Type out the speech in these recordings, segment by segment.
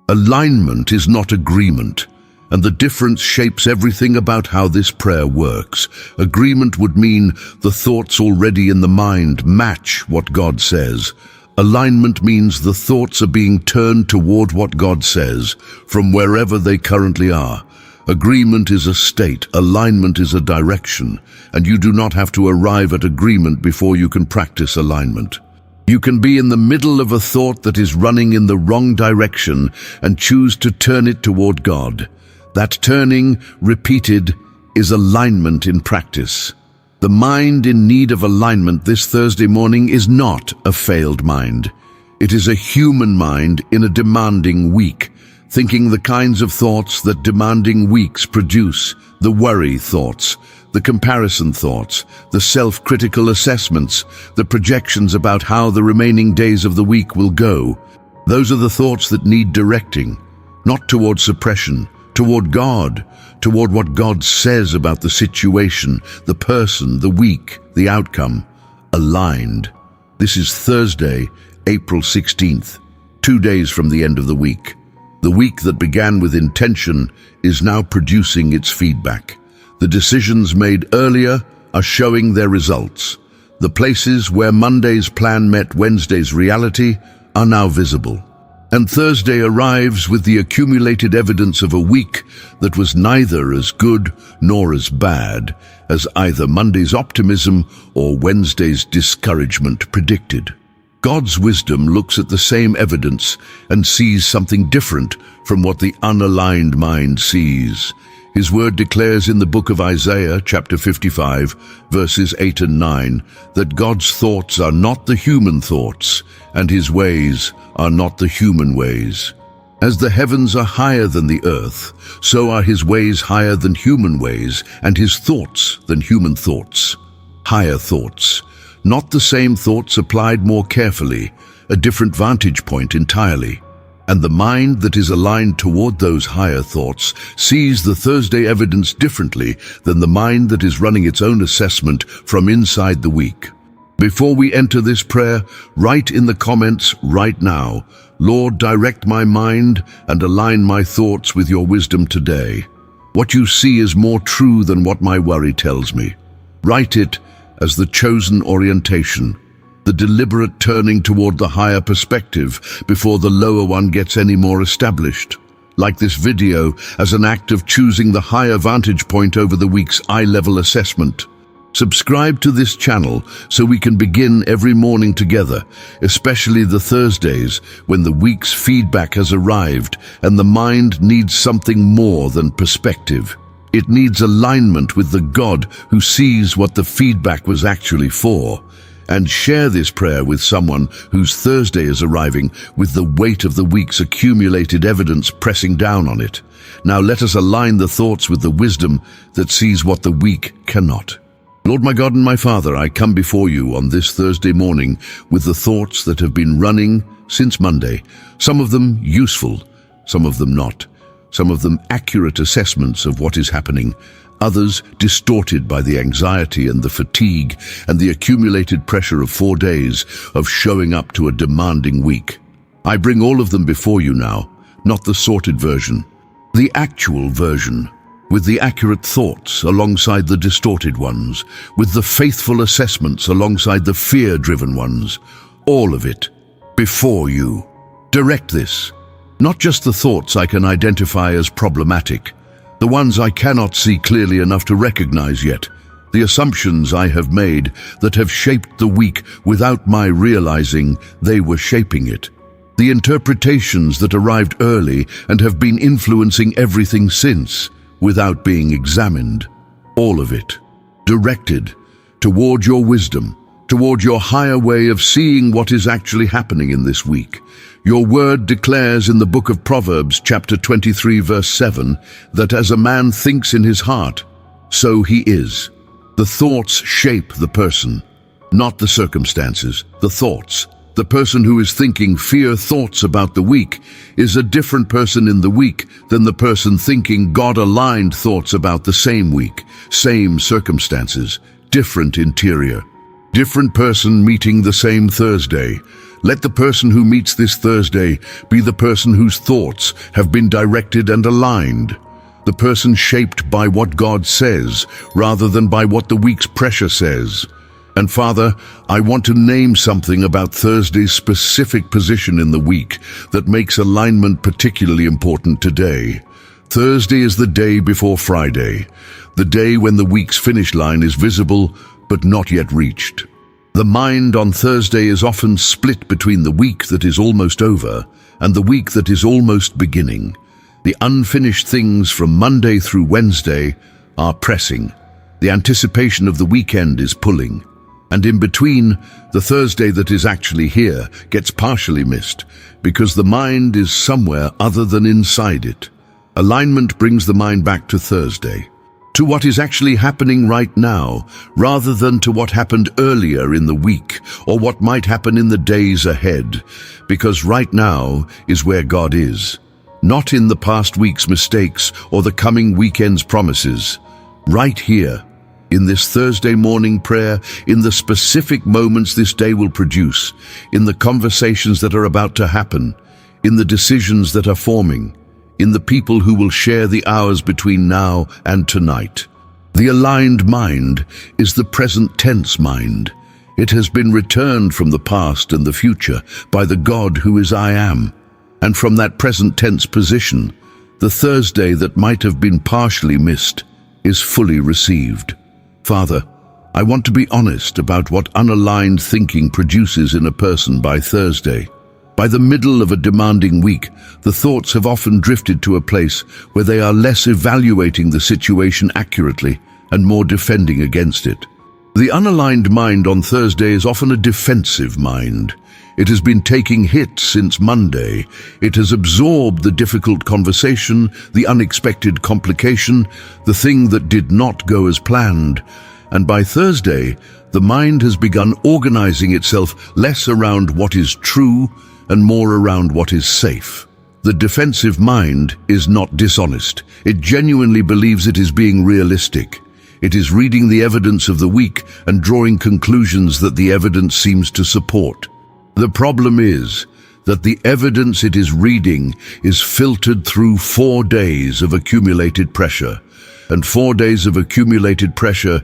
Alignment is not agreement, and the difference shapes everything about how this prayer works. Agreement would mean the thoughts already in the mind match what God says. Alignment means the thoughts are being turned toward what God says, from wherever they currently are. Agreement is a state, alignment is a direction, and you do not have to arrive at agreement before you can practice alignment. You can be in the middle of a thought that is running in the wrong direction and choose to turn it toward God. That turning, repeated, is alignment in practice. The mind in need of alignment this Thursday morning is not a failed mind. It is a human mind in a demanding week, thinking the kinds of thoughts that demanding weeks produce, the worry thoughts, the comparison thoughts, the self-critical assessments, the projections about how the remaining days of the week will go. Those are the thoughts that need directing, not toward suppression, toward God, toward what God says about the situation, the person, the week, the outcome. Aligned. This is Thursday, April 16th, 2 days from the end of the week. The week that began with intention is now producing its feedback. The decisions made earlier are showing their results. The places where Monday's plan met Wednesday's reality are now visible. And Thursday arrives with the accumulated evidence of a week that was neither as good nor as bad as either Monday's optimism or Wednesday's discouragement predicted. God's wisdom looks at the same evidence and sees something different from what the unaligned mind sees. His word declares in the book of Isaiah, chapter 55, verses 8 and 9, that God's thoughts are not the human thoughts, and his ways are not the human ways. As the heavens are higher than the earth, so are his ways higher than human ways, and his thoughts than human thoughts. Higher thoughts, not the same thoughts applied more carefully, a different vantage point entirely. And the mind that is aligned toward those higher thoughts sees the Thursday evidence differently than the mind that is running its own assessment from inside the week. Before we enter this prayer, write in the comments right now, Lord, direct my mind and align my thoughts with your wisdom today. What you see is more true than what my worry tells me. Write it as the chosen orientation, the deliberate turning toward the higher perspective before the lower one gets any more established. Like this video, as an act of choosing the higher vantage point over the week's eye-level assessment. Subscribe to this channel so we can begin every morning together, especially the Thursdays when the week's feedback has arrived and the mind needs something more than perspective. It needs alignment with the God who sees what the feedback was actually for. And share this prayer with someone whose Thursday is arriving with the weight of the week's accumulated evidence pressing down on it. Now let us align the thoughts with the wisdom that sees what the week cannot. Lord my God and my Father, I come before you on this Thursday morning with the thoughts that have been running since Monday, some of them useful, some of them not, some of them accurate assessments of what is happening, others distorted by the anxiety and the fatigue and the accumulated pressure of 4 days of showing up to a demanding week. I bring all of them before you now, not the sorted version, the actual version, with the accurate thoughts alongside the distorted ones, with the faithful assessments alongside the fear-driven ones, all of it before you. Direct this, not just the thoughts I can identify as problematic, the ones I cannot see clearly enough to recognize yet, the assumptions I have made that have shaped the week without my realizing they were shaping it, the interpretations that arrived early and have been influencing everything since, without being examined, all of it, directed toward your wisdom, toward your higher way of seeing what is actually happening in this week. Your word declares in the book of Proverbs, chapter 23, verse 7, that as a man thinks in his heart, so he is. The thoughts shape the person, not the circumstances, the thoughts. The person who is thinking fear thoughts about the week is a different person in the week than the person thinking God-aligned thoughts about the same week, same circumstances, different interior. Different person meeting the same Thursday. Let the person who meets this Thursday be the person whose thoughts have been directed and aligned. The person shaped by what God says, rather than by what the week's pressure says. And Father, I want to name something about Thursday's specific position in the week that makes alignment particularly important today. Thursday is the day before Friday, the day when the week's finish line is visible but not yet reached. The mind on Thursday is often split between the week that is almost over and the week that is almost beginning. The unfinished things from Monday through Wednesday are pressing. The anticipation of the weekend is pulling. And in between, the Thursday that is actually here gets partially missed because the mind is somewhere other than inside it. Alignment brings the mind back to Thursday, to what is actually happening right now, rather than to what happened earlier in the week or what might happen in the days ahead, because right now is where God is. Not in the past week's mistakes or the coming weekend's promises. Right here, in this Thursday morning prayer, in the specific moments this day will produce, in the conversations that are about to happen, in the decisions that are forming, in the people who will share the hours between now and tonight. The aligned mind is the present tense mind. It has been returned from the past and the future by the God who is I am. And from that present tense position, the Thursday that might have been partially missed is fully received. Father, I want to be honest about what unaligned thinking produces in a person by Thursday. By the middle of a demanding week, the thoughts have often drifted to a place where they are less evaluating the situation accurately and more defending against it. The unaligned mind on Thursday is often a defensive mind. It has been taking hits since Monday. It has absorbed the difficult conversation, the unexpected complication, the thing that did not go as planned. And by Thursday, the mind has begun organizing itself less around what is true and more around what is safe. The defensive mind is not dishonest. It genuinely believes it is being realistic. It is reading the evidence of the week and drawing conclusions that the evidence seems to support. The problem is that the evidence it is reading is filtered through 4 days of accumulated pressure. And 4 days of accumulated pressure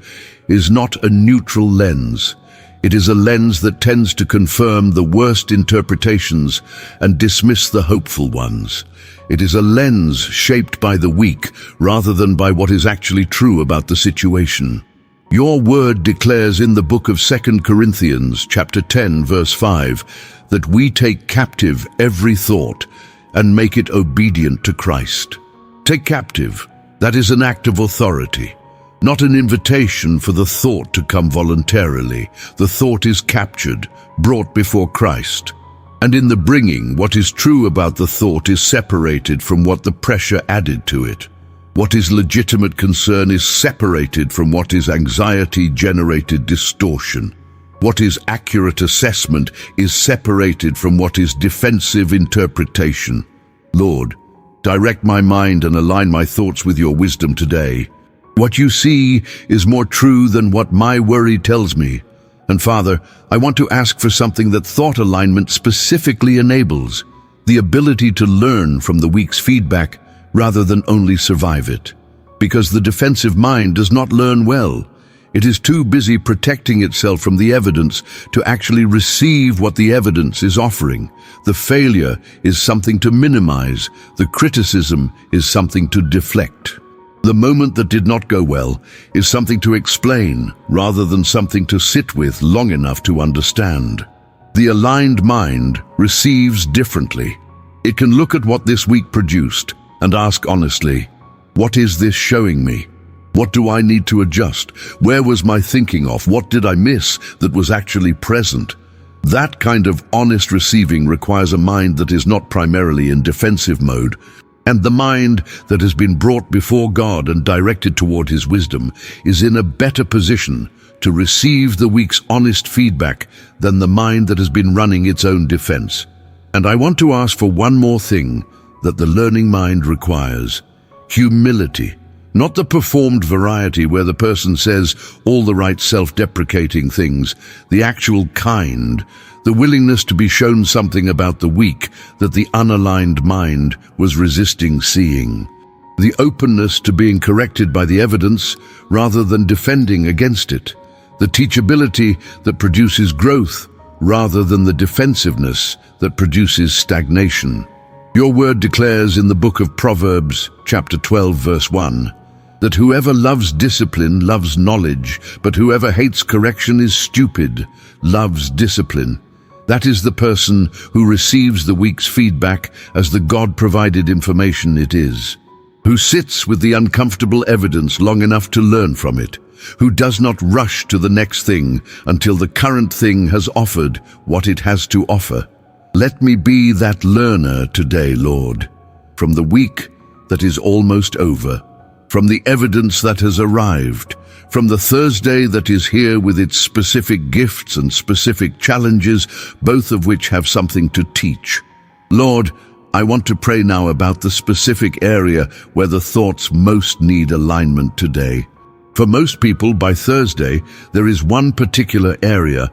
is not a neutral lens. It is a lens that tends to confirm the worst interpretations and dismiss the hopeful ones. It is a lens shaped by the weak rather than by what is actually true about the situation. Your word declares in the book of 2 Corinthians chapter 10 verse 5 that we take captive every thought and make it obedient to Christ. Take captive, that is an act of authority, not an invitation for the thought to come voluntarily. The thought is captured, brought before Christ. And in the bringing, what is true about the thought is separated from what the pressure added to it. What is legitimate concern is separated from what is anxiety-generated distortion. What is accurate assessment is separated from what is defensive interpretation. Lord, direct my mind and align my thoughts with your wisdom today. What you see is more true than what my worry tells me. And Father, I want to ask for something that thought alignment specifically enables: the ability to learn from the week's feedback rather than only survive it. Because the defensive mind does not learn well. It is too busy protecting itself from the evidence to actually receive what the evidence is offering. The failure is something to minimize. The criticism is something to deflect. The moment that did not go well is something to explain rather than something to sit with long enough to understand. The aligned mind receives differently. It can look at what this week produced and ask honestly, what is this showing me? What do I need to adjust? Where was my thinking off? What did I miss that was actually present? That kind of honest receiving requires a mind that is not primarily in defensive mode, and the mind that has been brought before God and directed toward His wisdom is in a better position to receive the week's honest feedback than the mind that has been running its own defense. And I want to ask for one more thing that the learning mind requires: humility. Not the performed variety where the person says all the right self-deprecating things, the actual kind the willingness to be shown something about the week that the unaligned mind was resisting seeing, the openness to being corrected by the evidence rather than defending against it, the teachability that produces growth rather than the defensiveness that produces stagnation. Your word declares in the book of Proverbs, chapter 12, verse 1, that whoever loves discipline loves knowledge, but whoever hates correction is stupid, loves discipline. That is the person who receives the week's feedback as the God-provided information it is, who sits with the uncomfortable evidence long enough to learn from it, who does not rush to the next thing until the current thing has offered what it has to offer. Let me be that learner today, Lord, from the week that is almost over, from the evidence that has arrived, from the Thursday that is here with its specific gifts and specific challenges, both of which have something to teach. Lord, I want to pray now about the specific area where the thoughts most need alignment today. For most people, by Thursday, there is one particular area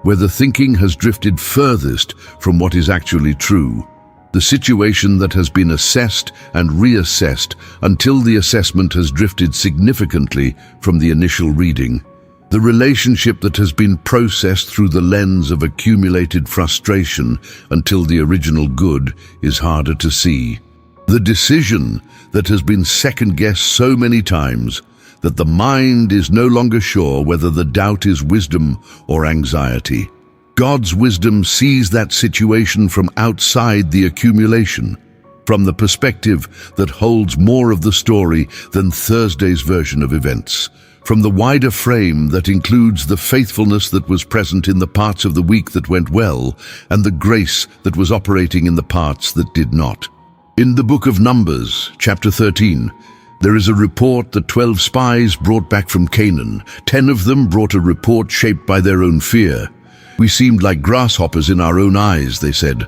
where the thinking has drifted furthest from what is actually true. The situation that has been assessed and reassessed until the assessment has drifted significantly from the initial reading. The relationship that has been processed through the lens of accumulated frustration until the original good is harder to see. The decision that has been second-guessed so many times that the mind is no longer sure whether the doubt is wisdom or anxiety. God's wisdom sees that situation from outside the accumulation, from the perspective that holds more of the story than Thursday's version of events, from the wider frame that includes the faithfulness that was present in the parts of the week that went well and the grace that was operating in the parts that did not. In the book of Numbers, chapter 13, there is a report that 12 spies brought back from Canaan. 10 of them brought a report shaped by their own fear. We seemed like grasshoppers in our own eyes, they said,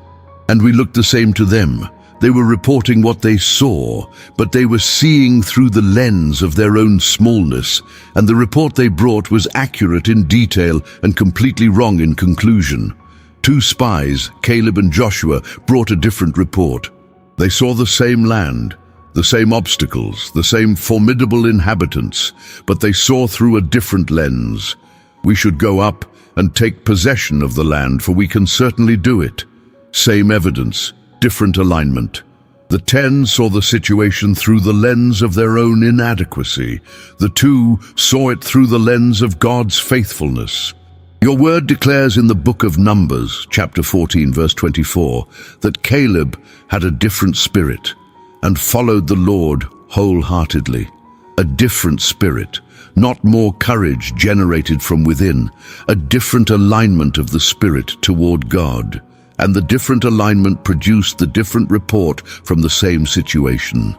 and we looked the same to them. They were reporting what they saw, but they were seeing through the lens of their own smallness, and the report they brought was accurate in detail and completely wrong in conclusion. 2 spies, Caleb and Joshua, brought a different report. They saw the same land, the same obstacles, the same formidable inhabitants, but they saw through a different lens. We should go up and take possession of the land, for we can certainly do it. Same evidence, different alignment. The 10 saw the situation through the lens of their own inadequacy. The 2 saw it through the lens of God's faithfulness. Your word declares in the book of Numbers, chapter 14, verse 24, that Caleb had a different spirit and followed the Lord wholeheartedly. A different spirit, not more courage generated from within, a different alignment of the spirit toward God. And the different alignment produced the different report from the same situation.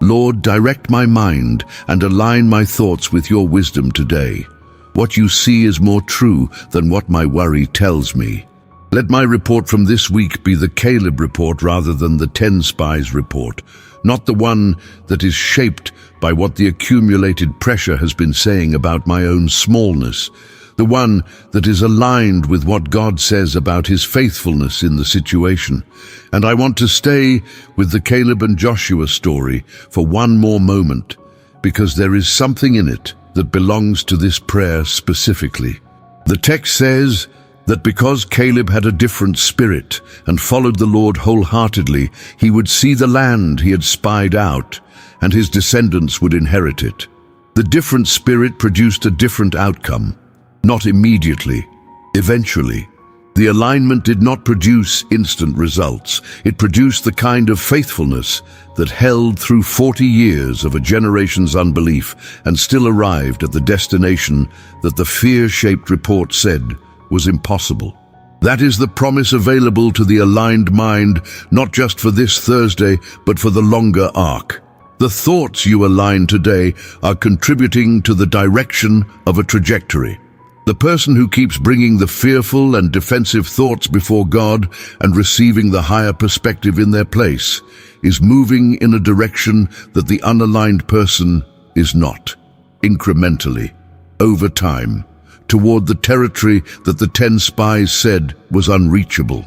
Lord, direct my mind and align my thoughts with your wisdom today. What you see is more true than what my worry tells me. Let my report from this week be the Caleb report rather than the 10 spies report, not the one that is shaped by what the accumulated pressure has been saying about my own smallness, the one that is aligned with what God says about his faithfulness in the situation. And I want to stay with the Caleb and Joshua story for one more moment, because there is something in it that belongs to this prayer specifically. The text says that because Caleb had a different spirit and followed the Lord wholeheartedly, he would see the land he had spied out, and his descendants would inherit it. The different spirit produced a different outcome. Not immediately, eventually. The alignment did not produce instant results. It produced the kind of faithfulness that held through 40 years of a generation's unbelief and still arrived at the destination that the fear-shaped report said was impossible. That is the promise available to the aligned mind, not just for this Thursday, but for the longer arc. The thoughts you align today are contributing to the direction of a trajectory. The person who keeps bringing the fearful and defensive thoughts before God and receiving the higher perspective in their place is moving in a direction that the unaligned person is not. Incrementally, over time, toward the territory that the 10 spies said was unreachable.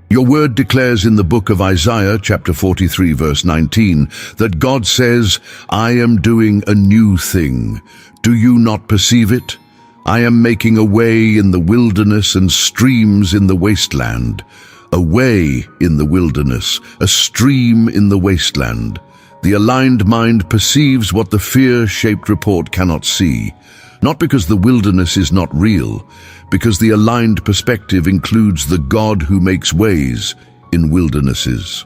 Your word declares in the book of Isaiah, chapter 43, verse 19, that God says, "I am doing a new thing. Do you not perceive it? I am making a way in the wilderness and streams in the wasteland." A way in the wilderness, a stream in the wasteland. The aligned mind perceives what the fear-shaped report cannot see. Not because the wilderness is not real, because the aligned perspective includes the God who makes ways in wildernesses,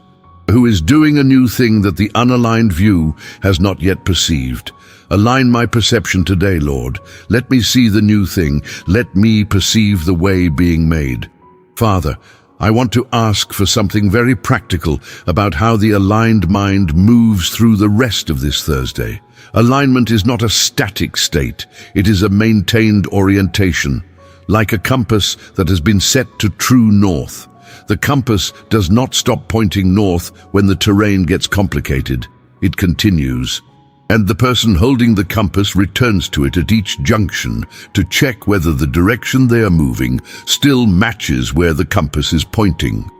who is doing a new thing that the unaligned view has not yet perceived. Align my perception today, Lord. Let me see the new thing. Let me perceive the way being made. Father, I want to ask for something very practical about how the aligned mind moves through the rest of this Thursday. Alignment is not a static state. It is a maintained orientation, like a compass that has been set to true north. The compass does not stop pointing north when the terrain gets complicated. It continues. And the person holding the compass returns to it at each junction to check whether the direction they are moving still matches where the compass is pointing.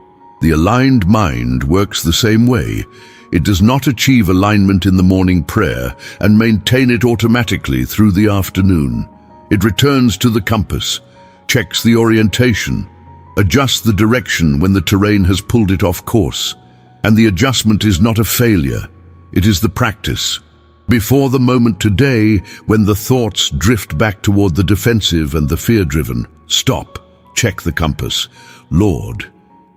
The aligned mind works the same way. It does not achieve alignment in the morning prayer and maintain it automatically through the afternoon. It returns to the compass, checks the orientation, adjusts the direction when the terrain has pulled it off course. And the adjustment is not a failure. It is the practice. Before the moment today, when the thoughts drift back toward the defensive and the fear-driven, stop, check the compass. Lord,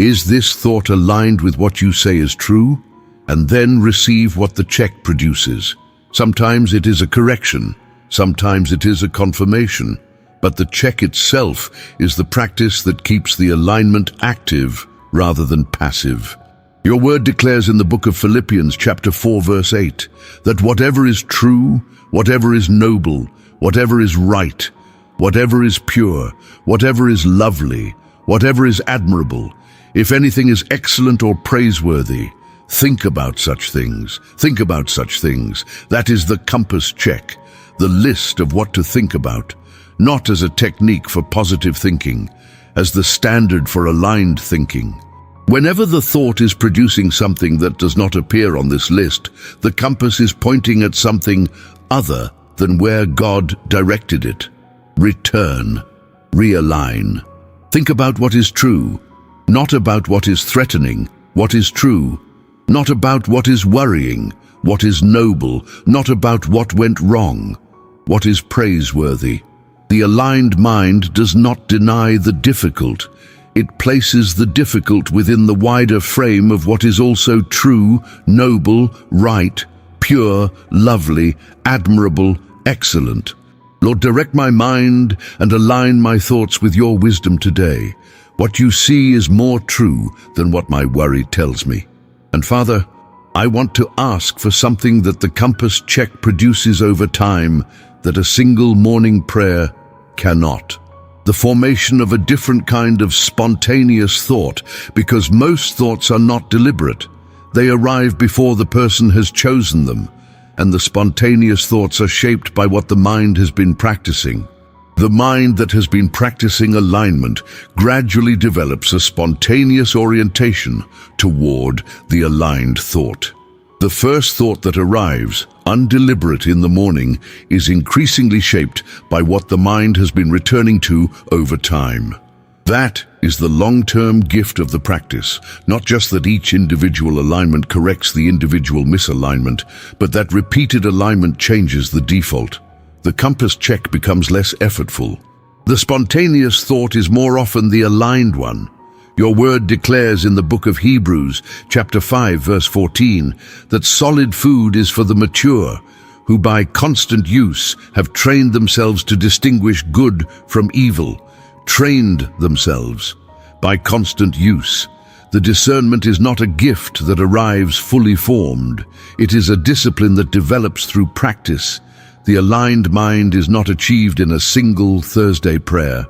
is this thought aligned with what you say is true? And then receive what the check produces. Sometimes it is a correction, sometimes it is a confirmation, but the check itself is the practice that keeps the alignment active rather than passive. Your word declares in the book of Philippians chapter 4 verse 8 that whatever is true, whatever is noble, whatever is right, whatever is pure, whatever is lovely, whatever is admirable, if anything is excellent or praiseworthy, think about such things. Think about such things. That is the compass check, the list of what to think about, not as a technique for positive thinking, as the standard for aligned thinking. Whenever the thought is producing something that does not appear on this list, the compass is pointing at something other than where God directed it. Return. Realign. Think about what is true, not about what is threatening, what is true, not about what is worrying, what is noble, not about what went wrong, what is praiseworthy. The aligned mind does not deny the difficult. It places the difficult within the wider frame of what is also true, noble, right, pure, lovely, admirable, excellent. Lord, direct my mind and align my thoughts with your wisdom today. What you see is more true than what my worry tells me. And Father, I want to ask for something that the compass check produces over time that a single morning prayer cannot. The formation of a different kind of spontaneous thought, because most thoughts are not deliberate. They arrive before the person has chosen them, and the spontaneous thoughts are shaped by what the mind has been practicing. The mind that has been practicing alignment gradually develops a spontaneous orientation toward the aligned thought. The first thought that arrives, undeliberate in the morning, is increasingly shaped by what the mind has been returning to over time. That is the long-term gift of the practice, not just that each individual alignment corrects the individual misalignment, but that repeated alignment changes the default. The compass check becomes less effortful. The spontaneous thought is more often the aligned one. Your word declares in the book of Hebrews, chapter 5, verse 14, that solid food is for the mature, who by constant use have trained themselves to distinguish good from evil. Trained themselves by constant use. The discernment is not a gift that arrives fully formed. It is a discipline that develops through practice. The aligned mind is not achieved in a single Thursday prayer.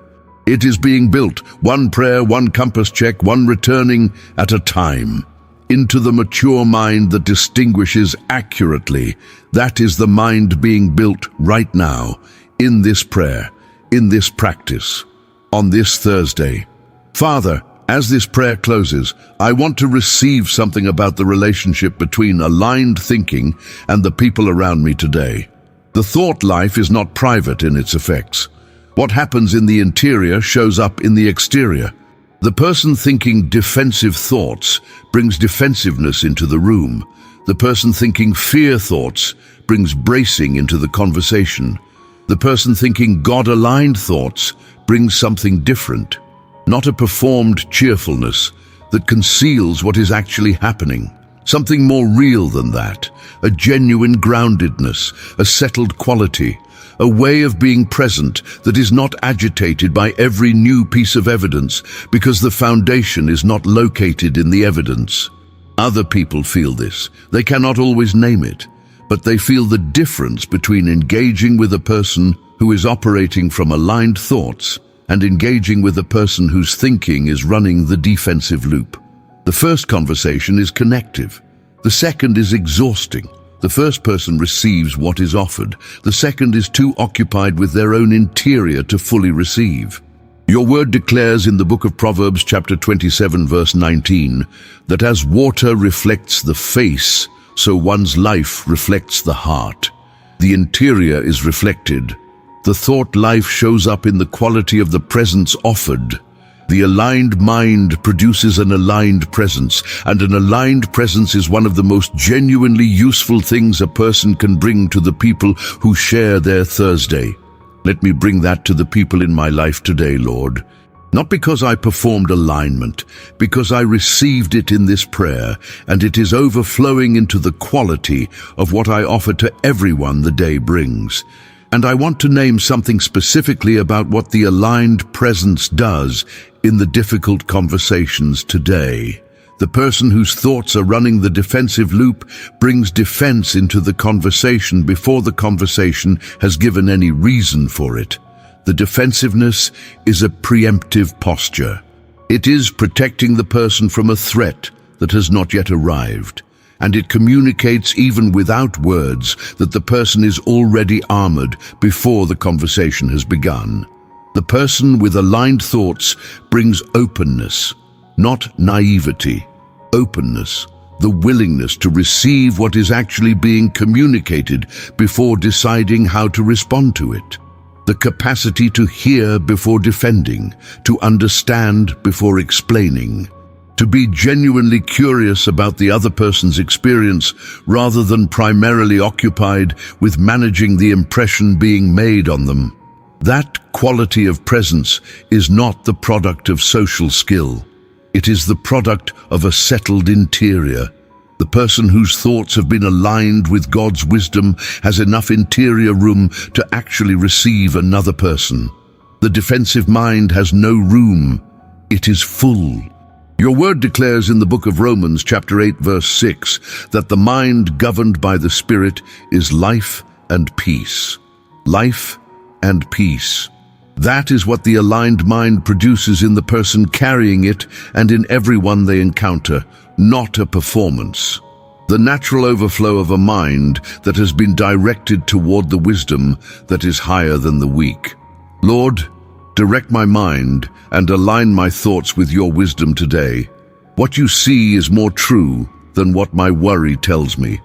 It is being built, one prayer, one compass check, one returning at a time, into the mature mind that distinguishes accurately. That is the mind being built right now, in this prayer, in this practice, on this Thursday. Father, as this prayer closes, I want to receive something about the relationship between aligned thinking and the people around me today. The thought life is not private in its effects. What happens in the interior shows up in the exterior. The person thinking defensive thoughts brings defensiveness into the room. The person thinking fear thoughts brings bracing into the conversation. The person thinking God-aligned thoughts brings something different, not a performed cheerfulness that conceals what is actually happening. Something more real than that, a genuine groundedness, a settled quality, a way of being present that is not agitated by every new piece of evidence because the foundation is not located in the evidence. Other people feel this. They cannot always name it, but they feel the difference between engaging with a person who is operating from aligned thoughts and engaging with a person whose thinking is running the defensive loop. The first conversation is connective. The second is exhausting. The first person receives what is offered. The second is too occupied with their own interior to fully receive. Your word declares in the book of Proverbs chapter 27 verse 19 that as water reflects the face, so one's life reflects the heart. The interior is reflected. The thought life shows up in the quality of the presence offered. The aligned mind produces an aligned presence, and an aligned presence is one of the most genuinely useful things a person can bring to the people who share their Thursday. Let me bring that to the people in my life today, Lord. Not because I performed alignment, because I received it in this prayer, and it is overflowing into the quality of what I offer to everyone the day brings. And I want to name something specifically about what the aligned presence does in the difficult conversations today. The person whose thoughts are running the defensive loop brings defense into the conversation before the conversation has given any reason for it. The defensiveness is a preemptive posture. It is protecting the person from a threat that has not yet arrived. And it communicates even without words that the person is already armored before the conversation has begun. The person with aligned thoughts brings openness, not naivety. Openness, the willingness to receive what is actually being communicated before deciding how to respond to it. The capacity to hear before defending, to understand before explaining. To be genuinely curious about the other person's experience rather than primarily occupied with managing the impression being made on them. That quality of presence is not the product of social skill. It is the product of a settled interior. The person whose thoughts have been aligned with God's wisdom has enough interior room to actually receive another person. The defensive mind has no room. It is full. Your word declares in the book of Romans chapter 8 verse 6 that the mind governed by the Spirit is life and peace. Life and peace. That is what the aligned mind produces in the person carrying it and in everyone they encounter, not a performance. The natural overflow of a mind that has been directed toward the wisdom that is higher than the weak. Lord, direct my mind and align my thoughts with your wisdom today. What you see is more true than what my worry tells me.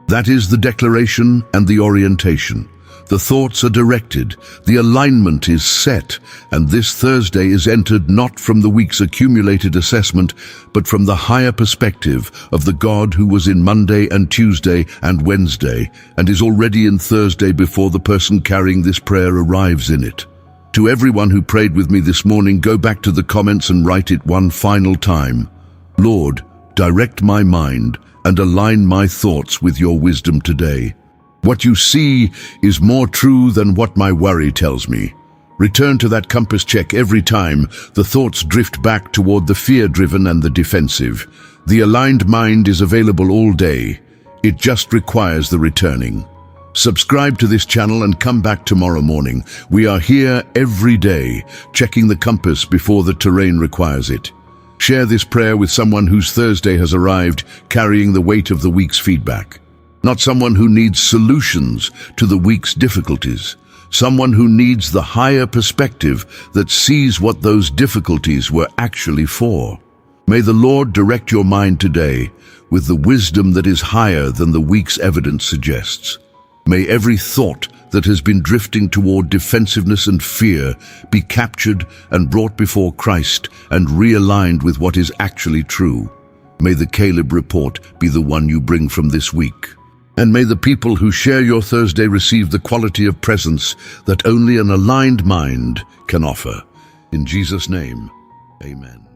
That is the declaration and the orientation. The thoughts are directed, the alignment is set, and this Thursday is entered not from the week's accumulated assessment, but from the higher perspective of the God who was in Monday and Tuesday and Wednesday, and is already in Thursday before the person carrying this prayer arrives in it. To everyone who prayed with me this morning, go back to the comments and write it one final time. Lord, direct my mind and align my thoughts with your wisdom today. What you see is more true than what my worry tells me. Return to that compass check every time the thoughts drift back toward the fear-driven and the defensive. The aligned mind is available all day. It just requires the returning. Subscribe to this channel and come back tomorrow morning. We are here every day, checking the compass before the terrain requires it. Share this prayer with someone whose Thursday has arrived, carrying the weight of the week's feedback. Not someone who needs solutions to the week's difficulties. someone who needs the higher perspective that sees what those difficulties were actually for. May the Lord direct your mind today with the wisdom that is higher than the week's evidence suggests. May every thought that has been drifting toward defensiveness and fear be captured and brought before Christ and realigned with what is actually true. May the Caleb report be the one you bring from this week. And may the people who share your Thursday receive the quality of presence that only an aligned mind can offer. In Jesus' name, amen.